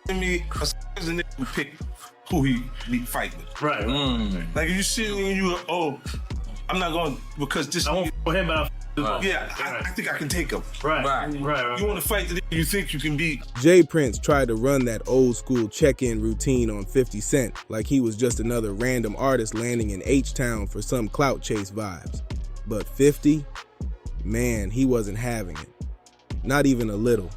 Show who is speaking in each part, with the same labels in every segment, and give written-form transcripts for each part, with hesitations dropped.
Speaker 1: to me, a nigga who pick who he fight with.
Speaker 2: Right.
Speaker 1: Like if you see when you I'm not going because this.
Speaker 2: I won't for him, but
Speaker 1: I think I can take him.
Speaker 2: Right.
Speaker 1: You want to fight the nigga you think you can beat.
Speaker 3: Jay Prince tried to run that old school check-in routine on 50 Cent like he was just another random artist landing in H-Town for some clout chase vibes. But 50, man, he wasn't having it. Not even a little.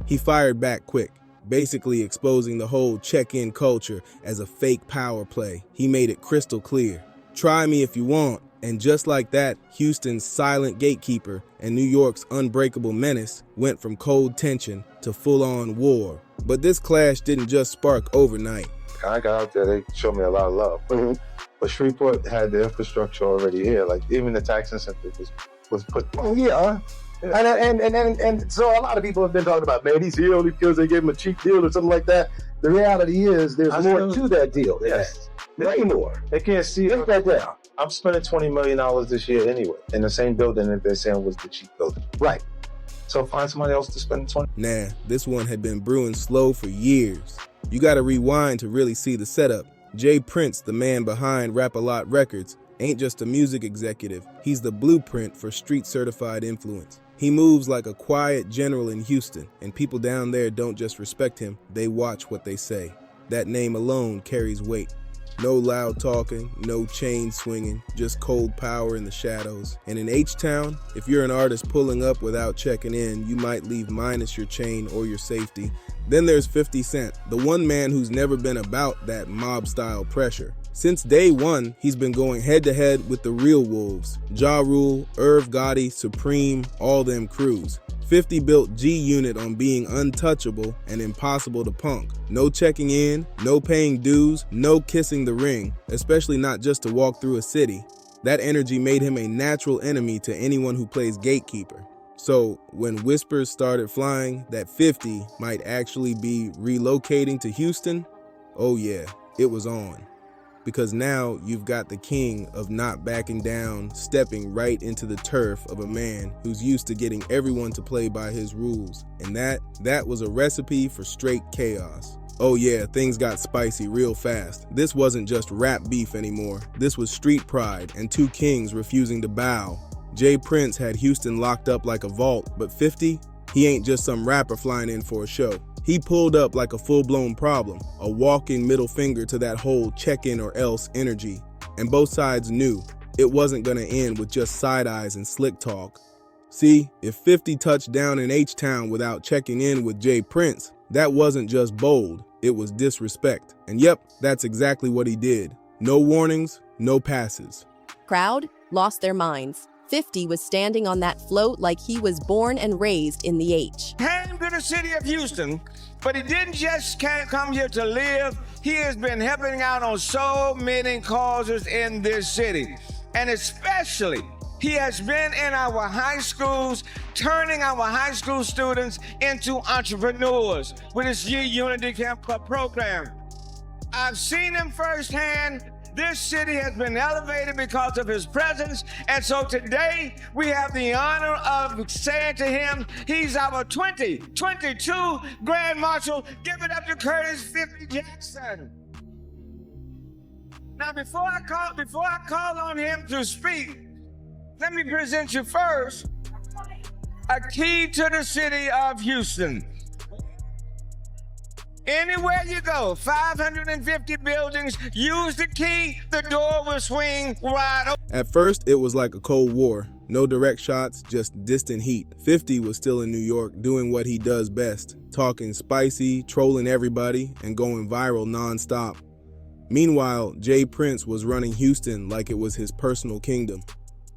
Speaker 3: He fired back quick, basically exposing the whole check-in culture as a fake power play. He made it crystal clear. Try me if you want. And just like that, Houston's silent gatekeeper and New York's unbreakable menace went from cold tension to full-on war. But this clash didn't just spark overnight.
Speaker 4: I got out there, they showed me a lot of love. But Shreveport had the infrastructure already here. Like even the tax incentive was put.
Speaker 5: Yeah. And so a lot of people have been talking about, man, he's here only because they gave him a cheap deal or something like that. The reality is there's more to that deal.
Speaker 4: Yes.
Speaker 5: Way more.
Speaker 4: They can't see
Speaker 5: Think about that.
Speaker 4: I'm spending $20 million this year anyway, in the same building that they're saying was the cheap building.
Speaker 5: Right.
Speaker 4: So find somebody else to spend 20.
Speaker 3: Nah, this one had been brewing slow for years. You gotta rewind to really see the setup. Jay Prince, the man behind Rap-A-Lot Records, ain't just a music executive. He's the blueprint for street-certified influence. He moves like a quiet general in Houston, and people down there don't just respect him, they watch what they say. That name alone carries weight. No loud talking, no chain swinging, just cold power in the shadows. And in H-Town, if you're an artist pulling up without checking in, you might leave minus your chain or your safety. Then there's 50 Cent, the one man who's never been about that mob-style pressure. Since day one, he's been going head-to-head with the real wolves. Ja Rule, Irv Gotti, Supreme, all them crews. 50 built G-Unit on being untouchable and impossible to punk. No checking in, no paying dues, no kissing the ring, especially not just to walk through a city. That energy made him a natural enemy to anyone who plays gatekeeper. So when whispers started flying that 50 might actually be relocating to Houston, oh yeah, it was on. Because now you've got the king of not backing down, stepping right into the turf of a man who's used to getting everyone to play by his rules. And that was a recipe for straight chaos. Oh yeah, things got spicy real fast. This wasn't just rap beef anymore. This was street pride and two kings refusing to bow. Jay Prince had Houston locked up like a vault, but 50, he ain't just some rapper flying in for a show. He pulled up like a full-blown problem, a walking middle finger to that whole check-in or else energy. And both sides knew it wasn't gonna end with just side eyes and slick talk. See, if 50 touched down in H-Town without checking in with Jay Prince, that wasn't just bold, it was disrespect. And yep, that's exactly what he did. No warnings, no passes.
Speaker 6: Crowd lost their minds. 50 was standing on that float like he was born and raised in the H.
Speaker 7: Came to the city of Houston, but he didn't just come here to live. He has been helping out on so many causes in this city. And especially, he has been in our high schools, turning our high school students into entrepreneurs with his Unity Camp program. I've seen him firsthand. This city has been elevated because of his presence, and so today we have the honor of saying to him, he's our 2022 Grand Marshal. Give it up to Curtis 50 Jackson. Now, before I call on him to speak, let me present you first a key to the city of Houston. Anywhere you go, 550 buildings, use the key, the door will swing wide open.
Speaker 3: At first, it was like a Cold War. No direct shots, just distant heat. 50 was still in New York doing what he does best, talking spicy, trolling everybody, and going viral nonstop. Meanwhile, Jay Prince was running Houston like it was his personal kingdom.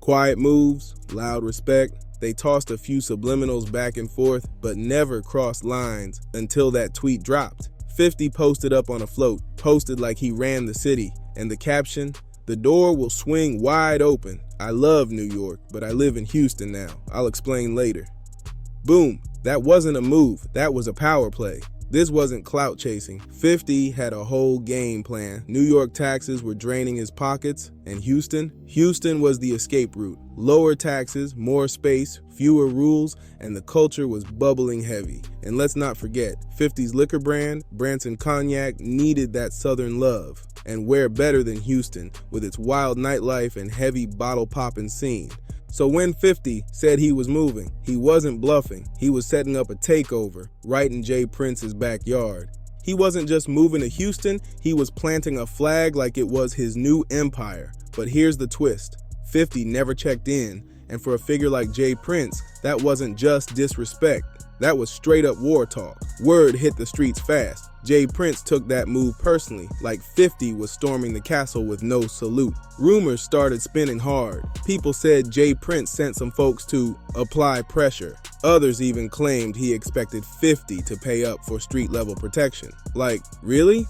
Speaker 3: Quiet moves, loud respect. They tossed a few subliminals back and forth, but never crossed lines until that tweet dropped. 50 posted up on a float, posted like he ran the city, and the caption, "The door will swing wide open. I love New York, but I live in Houston now. I'll explain later." Boom, that wasn't a move, that was a power play. This wasn't clout chasing. 50 had a whole game plan. New York taxes were draining his pockets, and Houston was the escape route. Lower taxes, more space, fewer rules, and the culture was bubbling heavy. And let's not forget, 50's liquor brand, Branson Cognac, needed that southern love. And where better than Houston, with its wild nightlife and heavy bottle-popping scene. So when 50 said he was moving, he wasn't bluffing. He was setting up a takeover right in Jay Prince's backyard. He wasn't just moving to Houston, he was planting a flag like it was his new empire. But here's the twist. 50 never checked in, and for a figure like Jay Prince, that wasn't just disrespect. That was straight up war talk. Word hit the streets fast. Jay Prince took that move personally, like 50 was storming the castle with no salute. Rumors started spinning hard. People said Jay Prince sent some folks to apply pressure. Others even claimed he expected 50 to pay up for street-level protection. Like, really?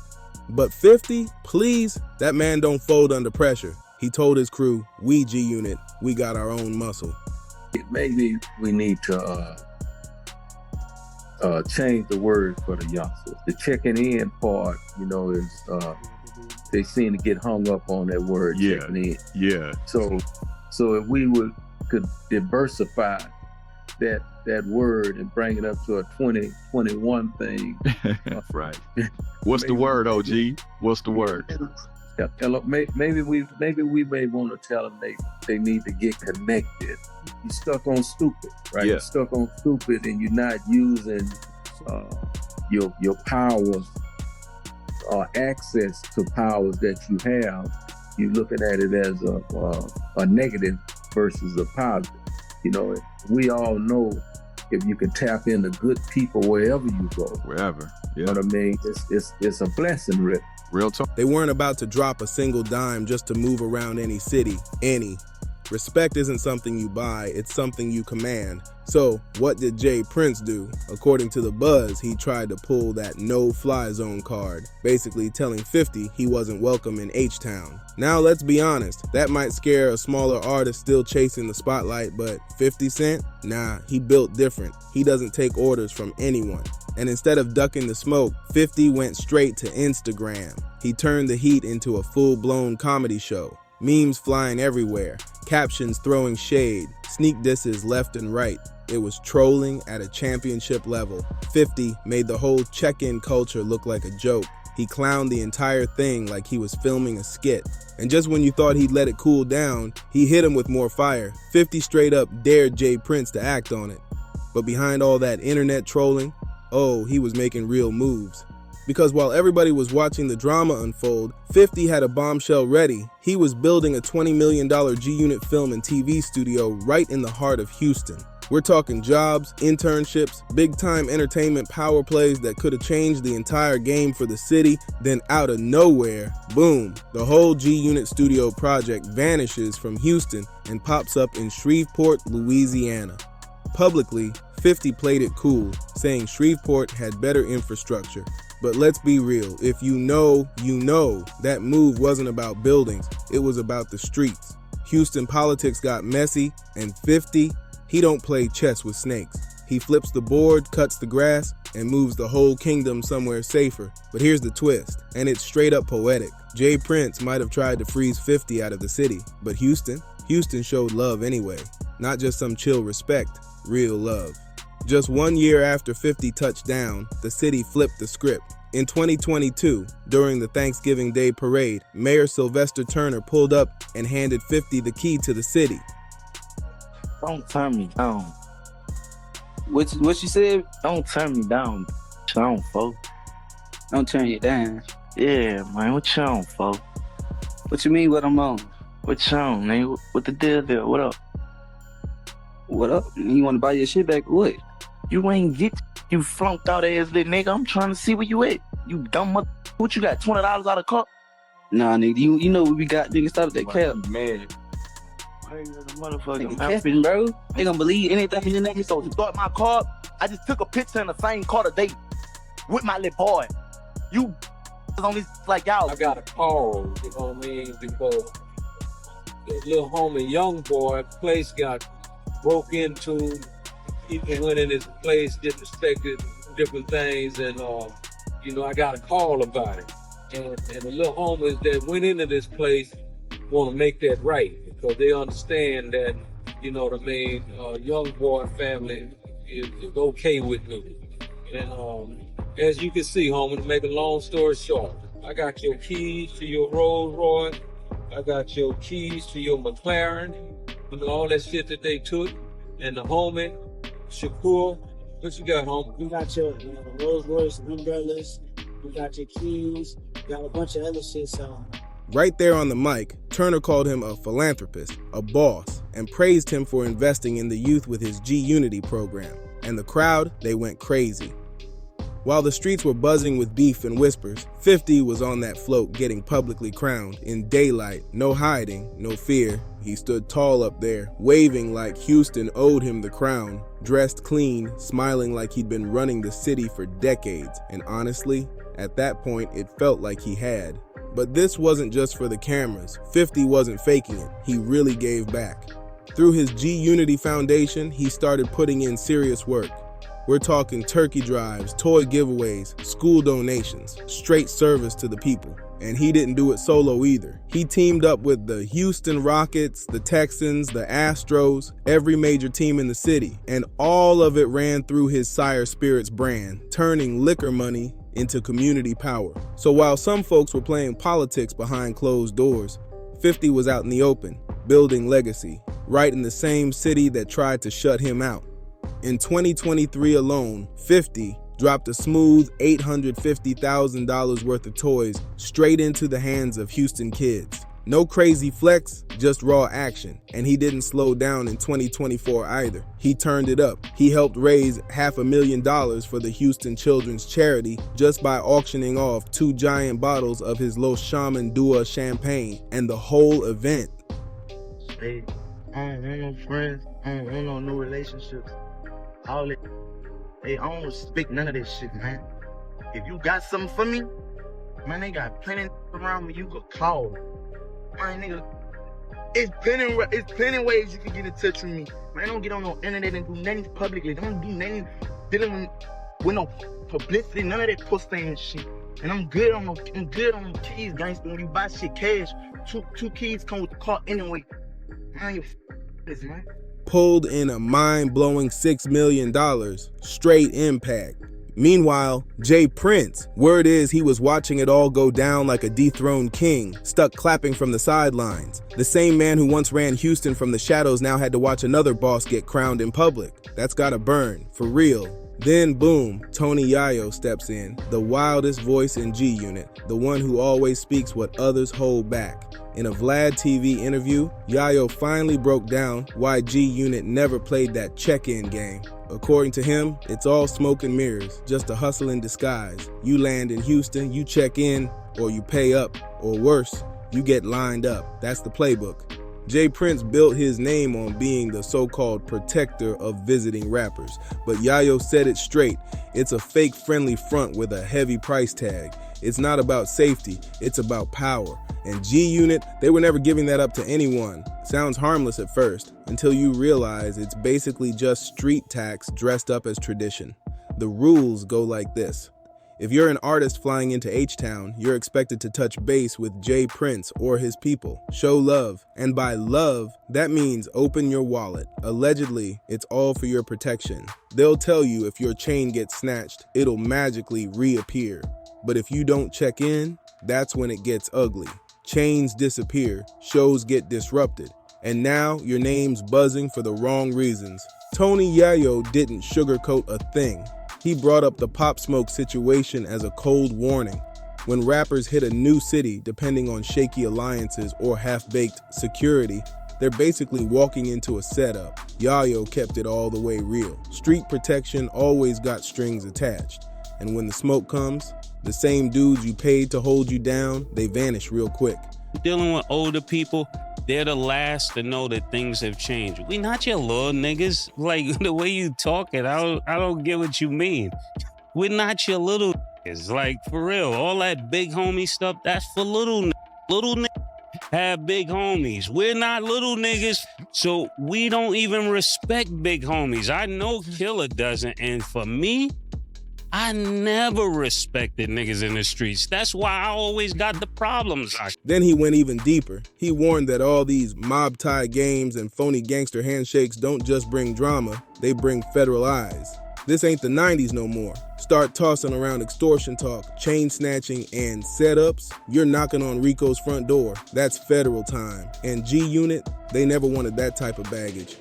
Speaker 3: But 50? Please? That man don't fold under pressure. He told his crew, we G-Unit, we got our own muscle.
Speaker 2: Maybe we need to change the word for the youngsters. The checking in part, is they seem to get hung up on that word checking in.
Speaker 8: Yeah.
Speaker 2: So if we could diversify that word and bring it up to a 2021 thing.
Speaker 8: Right. What's the word, OG? What's the word?
Speaker 2: Maybe we may want to tell them they need to get connected. You're stuck on stupid, right?
Speaker 8: Yeah.
Speaker 2: You're stuck on stupid, and you're not using your powers or access to powers that you have. You're looking at it as a negative versus a positive. We all know if you can tap into good people wherever you go.
Speaker 8: Wherever. Yeah.
Speaker 2: You know what I mean? It's a blessing, Rick.
Speaker 8: Real talk.
Speaker 3: They weren't about to drop a single dime just to move around any city. Respect isn't something you buy, it's something you command. So, what did Jay Prince do? According to The Buzz, he tried to pull that no-fly zone card, basically telling 50 he wasn't welcome in H-Town. Now, let's be honest, that might scare a smaller artist still chasing the spotlight, but 50 Cent? Nah, he built different. He doesn't take orders from anyone. And instead of ducking the smoke, 50 went straight to Instagram. He turned the heat into a full-blown comedy show. Memes flying everywhere, captions throwing shade, sneak disses left and right. It was trolling at a championship level. 50 made the whole check-in culture look like a joke. He clowned the entire thing like he was filming a skit. And just when you thought he'd let it cool down, he hit him with more fire. 50 straight up dared Jay Prince to act on it. But behind all that internet trolling, he was making real moves. Because while everybody was watching the drama unfold, 50 had a bombshell ready. He was building a $20 million G-Unit film and TV studio right in the heart of Houston. We're talking jobs, internships, big-time entertainment power plays that could have changed the entire game for the city. Then out of nowhere, boom, the whole G-Unit studio project vanishes from Houston and pops up in Shreveport, Louisiana. Publicly, 50 played it cool, saying Shreveport had better infrastructure. But let's be real, if you know, that move wasn't about buildings, it was about the streets. Houston politics got messy, and 50, he don't play chess with snakes. He flips the board, cuts the grass, and moves the whole kingdom somewhere safer. But here's the twist, and it's straight up poetic. Jay Prince might have tried to freeze 50 out of the city, but Houston showed love anyway. Not just some chill respect, real love. Just 1 year after 50 touched down, the city flipped the script. In 2022, during the Thanksgiving Day parade, Mayor Sylvester Turner pulled up and handed 50 the key to the city.
Speaker 9: Don't turn me down. What you said? Don't turn me down. What you on, folks? Don't turn you down. Yeah, man. What you on, folks? What you mean what I'm on? What you on, man? What the deal there? What up? What up? You want to buy your shit back? What? You ain't get you flunked out ass little nigga. I'm trying to see where you at. You dumb mother. What you got? $20 out of car? Nah, nigga. You know what we got? Nigga, stop that cab. Man. Motherfucking capping, bro. They gonna believe anything in the nigga. So to start my car, I just took a picture in the same car today with my little boy. You on this like y'all.
Speaker 10: I got a call, you know what I mean? Because the little homie young boy place got broke into. People went in his place, disrespected some different things, and I got a call about it. And the little homies that went into this place want to make that right because they understand that, young boy family is okay with me. And as you can see, homie, to make a long story short, I got your keys to your Rolls Royce. I got your keys to your McLaren. All that shit that they took. And the homie, Shakur, what you got, homie?
Speaker 11: We got your Rolls Royce umbrellas. We got your keys. We got a bunch of other shit, so.
Speaker 3: Right there on the mic, Turner called him a philanthropist, a boss, and praised him for investing in the youth with his G-Unity program. And the crowd, they went crazy. While the streets were buzzing with beef and whispers, 50 was on that float getting publicly crowned in daylight, no hiding, no fear. He stood tall up there, waving like Houston owed him the crown, dressed clean, smiling like he'd been running the city for decades. And honestly, at that point, it felt like he had. But this wasn't just for the cameras. 50 wasn't faking it. He really gave back. Through his G-Unity Foundation, he started putting in serious work. We're talking turkey drives, toy giveaways, school donations, straight service to the people. And he didn't do it solo either. He teamed up with the Houston Rockets, the Texans, the Astros, every major team in the city. And all of it ran through his Sire Spirits brand, turning liquor money into community power. So while some folks were playing politics behind closed doors, 50 was out in the open, building legacy, right in the same city that tried to shut him out. In 2023 alone, 50 dropped a smooth $850,000 worth of toys straight into the hands of Houston kids. No crazy flex, just raw action. And he didn't slow down in 2024 either. He turned it up. He helped raise $500,000 for the Houston Children's Charity just by auctioning off 2 giant bottles of his Los Shaman Dua champagne, and the whole event.
Speaker 12: Hey, I don't want no friends. I don't want no new relationships. All it. Hey, I don't respect none of this shit, man. If you got something for me, man, they got plenty around me you could call. Man, nigga, it's plenty ways you can get in touch with me. Man, don't get on no internet and do nothing publicly. Don't do nothing dealing with no publicity, none of that pussy and shit. And I'm good on the keys, gangster. When you buy shit cash, two keys come with the car anyway. Man, you this, man.
Speaker 3: Pulled in a mind-blowing $6 million, straight impact. Meanwhile, Jay Prince, word is he was watching it all go down like a dethroned king, stuck clapping from the sidelines. The same man who once ran Houston from the shadows now had to watch another boss get crowned in public. That's gotta burn, for real. Then boom, Tony Yayo steps in, the wildest voice in G-Unit, the one who always speaks what others hold back. In a Vlad TV interview, Yayo finally broke down why G-Unit never played that check-in game. According to him, it's all smoke and mirrors, just a hustle in disguise. You land in Houston, you check in, or you pay up, or worse, you get lined up. That's the playbook. Jay Prince built his name on being the so-called protector of visiting rappers, but Yayo said it straight. It's a fake friendly front with a heavy price tag. It's not about safety, it's about power. And G-Unit, they were never giving that up to anyone. Sounds harmless at first, until you realize it's basically just street tax dressed up as tradition. The rules go like this. If you're an artist flying into H-Town, you're expected to touch base with Jay Prince or his people. Show love. And by love, that means open your wallet. Allegedly, it's all for your protection. They'll tell you if your chain gets snatched, it'll magically reappear. But if you don't check in, that's when it gets ugly. Chains disappear, shows get disrupted, and now your name's buzzing for the wrong reasons. Tony Yayo didn't sugarcoat a thing. He brought up the Pop Smoke situation as a cold warning. When rappers hit a new city, depending on shaky alliances or half-baked security, they're basically walking into a setup. Yayo kept it all the way real. Street protection always got strings attached, and when the smoke comes, the same dudes you paid to hold you down, they vanish real quick.
Speaker 13: Dealing with older people, they're the last to know that things have changed. We not your little niggas. Like, the way you talking, I don't get what you mean. We're not your little niggas. Like, for real, all that big homie stuff, that's for little niggas. Little niggas have big homies. We're not little niggas, so we don't even respect big homies. I know Killer doesn't, and for me, I never respected niggas in the streets. That's why I always got the problems.
Speaker 3: Then he went even deeper. He warned that all these mob-tie games and phony gangster handshakes don't just bring drama, they bring federal eyes. This ain't the 90s no more. Start tossing around extortion talk, chain snatching, and setups, you're knocking on Rico's front door. That's federal time. And G-Unit, they never wanted that type of baggage.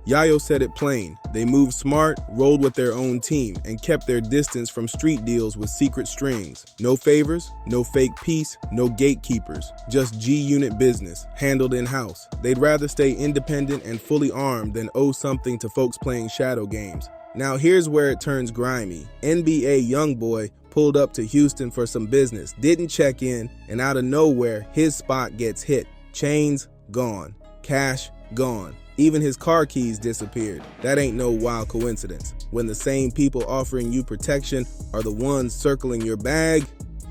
Speaker 3: Yayo said it plain. They moved smart, rolled with their own team, and kept their distance from street deals with secret strings. No favors, no fake peace, no gatekeepers. Just G-Unit business, handled in-house. They'd rather stay independent and fully armed than owe something to folks playing shadow games. Now here's where it turns grimy. NBA YoungBoy pulled up to Houston for some business, didn't check in, and out of nowhere, his spot gets hit. Chains gone. Cash gone. Even his car keys disappeared. That ain't no wild coincidence. When the same people offering you protection are the ones circling your bag,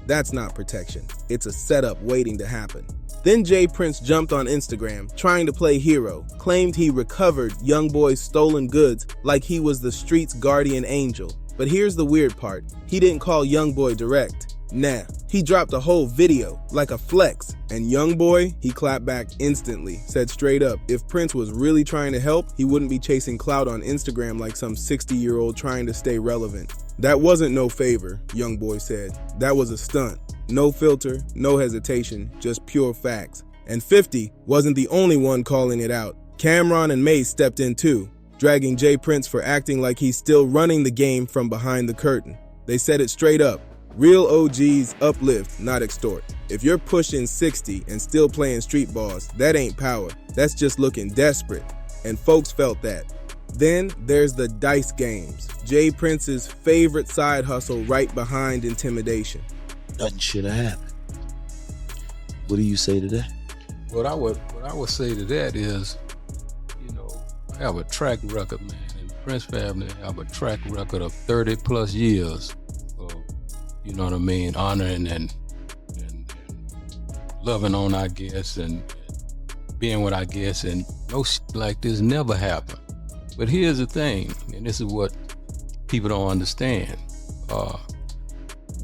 Speaker 3: that's not protection. It's a setup waiting to happen. Then J Prince jumped on Instagram, trying to play hero, claimed he recovered YoungBoy's stolen goods like he was the street's guardian angel. But here's the weird part. He didn't call YoungBoy direct. Nah, he dropped a whole video, like a flex. And YoungBoy, he clapped back instantly, said straight up, if Prince was really trying to help, he wouldn't be chasing clout on Instagram like some 60-year-old trying to stay relevant. That wasn't no favor, YoungBoy said. That was a stunt. No filter, no hesitation, just pure facts. And 50 wasn't the only one calling it out. Cameron and Mace stepped in too, dragging J Prince for acting like he's still running the game from behind the curtain. They said it straight up. Real OGs uplift, not extort. If you're pushing 60 and still playing street balls, that ain't power. That's just looking desperate. And folks felt that. Then there's the dice games, J Prince's favorite side hustle right behind intimidation.
Speaker 14: Nothing should have happened. What do you say to that?
Speaker 10: What I would say to that is, I have a track record, man, and the Prince family have a track record of 30 plus years of, honoring and loving on our guests and being with our guests, and no shit like this never happened. But here's the thing, and this is what people don't understand.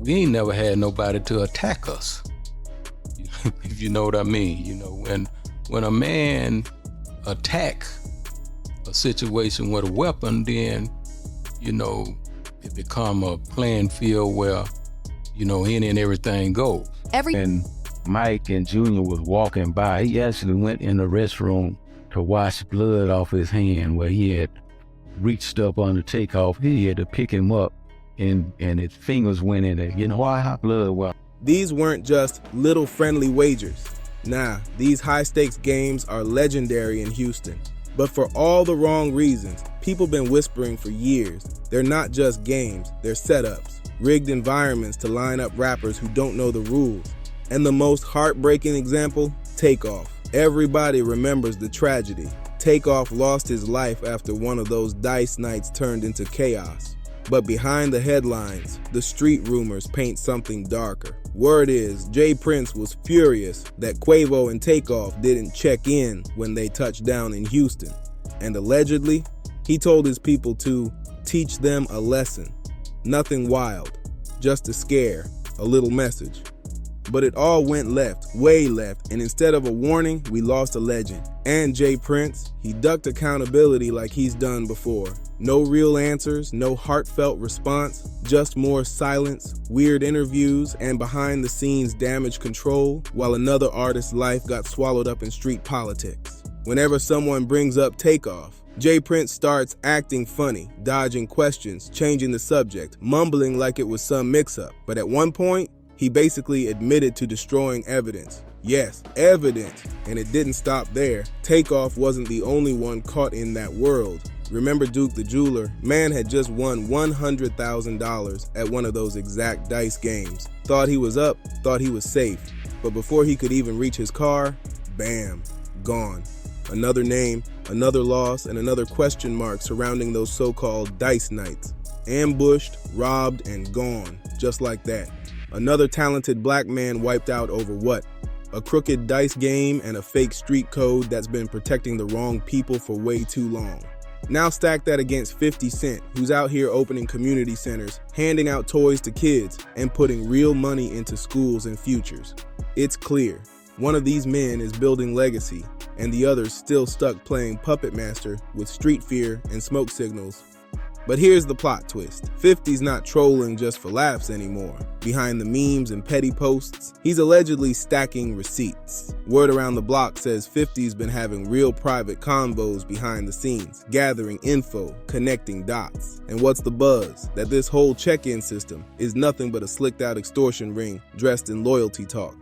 Speaker 10: We ain't never had nobody to attack us, if you know what I mean. When a man attack a situation with a weapon, then, it become a playing field where, any and everything goes.
Speaker 9: And Mike and Junior was walking by. He actually went in the restroom to wash blood off his hand where he had reached up on the takeoff. He had to pick him up. And his fingers went in it. Why blood? Well,
Speaker 3: these weren't just little friendly wagers. Nah, these high-stakes games are legendary in Houston. But for all the wrong reasons, people been whispering for years. They're not just games, they're setups. Rigged environments to line up rappers who don't know the rules. And the most heartbreaking example, Takeoff. Everybody remembers the tragedy. Takeoff lost his life after one of those dice nights turned into chaos. But behind the headlines, the street rumors paint something darker. Word is, J Prince was furious that Quavo and Takeoff didn't check in when they touched down in Houston. And allegedly, he told his people to teach them a lesson. Nothing wild, just a scare, a little message. But it all went left, way left, and instead of a warning, we lost a legend. And J Prince, he ducked accountability like he's done before. No real answers, no heartfelt response, just more silence, weird interviews, and behind-the-scenes damage control, while another artist's life got swallowed up in street politics. Whenever someone brings up Takeoff, J Prince starts acting funny, dodging questions, changing the subject, mumbling like it was some mix-up. But at one point, he basically admitted to destroying evidence. Yes, evidence. And it didn't stop there. Takeoff wasn't the only one caught in that world. Remember Duke the jeweler? Man had just won $100,000 at one of those exact dice games. Thought he was up, thought he was safe. But before he could even reach his car, bam, gone. Another name, another loss, and another question mark surrounding those so-called dice nights. Ambushed, robbed, and gone, just like that. Another talented black man wiped out over what? A crooked dice game and a fake street code that's been protecting the wrong people for way too long. Now stack that against 50 Cent, who's out here opening community centers, handing out toys to kids, and putting real money into schools and futures. It's clear, one of these men is building legacy, and the other's still stuck playing puppet master with street fear and smoke signals. But here's the plot twist. 50's not trolling just for laughs anymore. Behind the memes and petty posts, he's allegedly stacking receipts. Word around the block says 50's been having real private convos behind the scenes, gathering info, connecting dots. And what's the buzz? That this whole check-in system is nothing but a slicked-out extortion ring dressed in loyalty talk.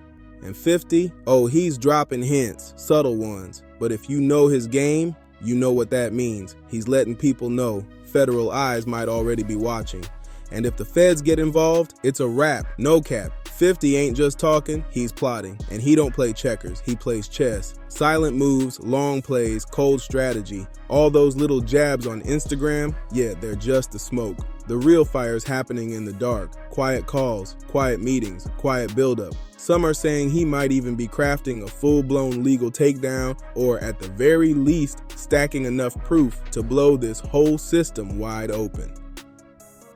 Speaker 3: And 50? Oh, he's dropping hints, subtle ones. But if you know his game, you know what that means. He's letting people know federal eyes might already be watching. And if the feds get involved, it's a wrap, no cap. 50 ain't just talking, he's plotting. And he don't play checkers, he plays chess. Silent moves, long plays, cold strategy. All those little jabs on Instagram, yeah, they're just the smoke. The real fire's happening in the dark. Quiet calls, quiet meetings, quiet buildup. Some are saying he might even be crafting a full-blown legal takedown, or at the very least, stacking enough proof to blow this whole system wide open.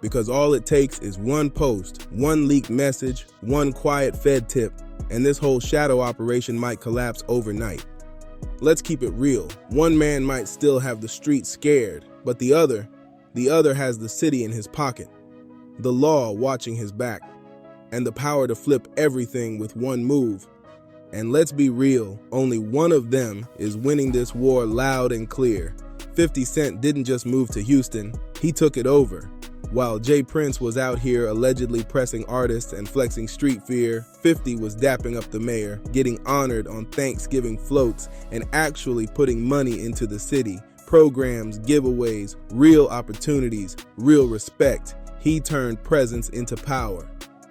Speaker 3: Because all it takes is one post, one leaked message, one quiet Fed tip, and this whole shadow operation might collapse overnight. Let's keep it real. One man might still have the streets scared, but the other has the city in his pocket, the law watching his back, and the power to flip everything with one move. And let's be real, only one of them is winning this war loud and clear. 50 Cent didn't just move to Houston, he took it over. While J. Prince was out here allegedly pressing artists and flexing street fear, 50 was dapping up the mayor, getting honored on Thanksgiving floats, and actually putting money into the city. Programs, giveaways, real opportunities, real respect. He turned presence into power.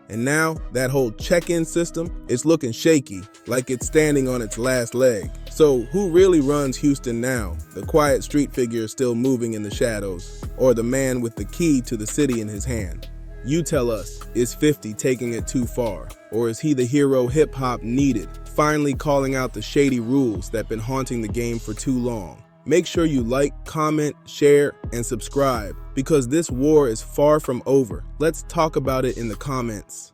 Speaker 3: And now, that whole check-in system is looking shaky, like it's standing on its last leg. So who really runs Houston now? The quiet street figure still moving in the shadows, or the man with the key to the city in his hand? You tell us, is 50 taking it too far? Or is he the hero hip-hop needed, finally calling out the shady rules that been haunting the game for too long? Make sure you like, comment, share, and subscribe, because this war is far from over. Let's talk about it in the comments.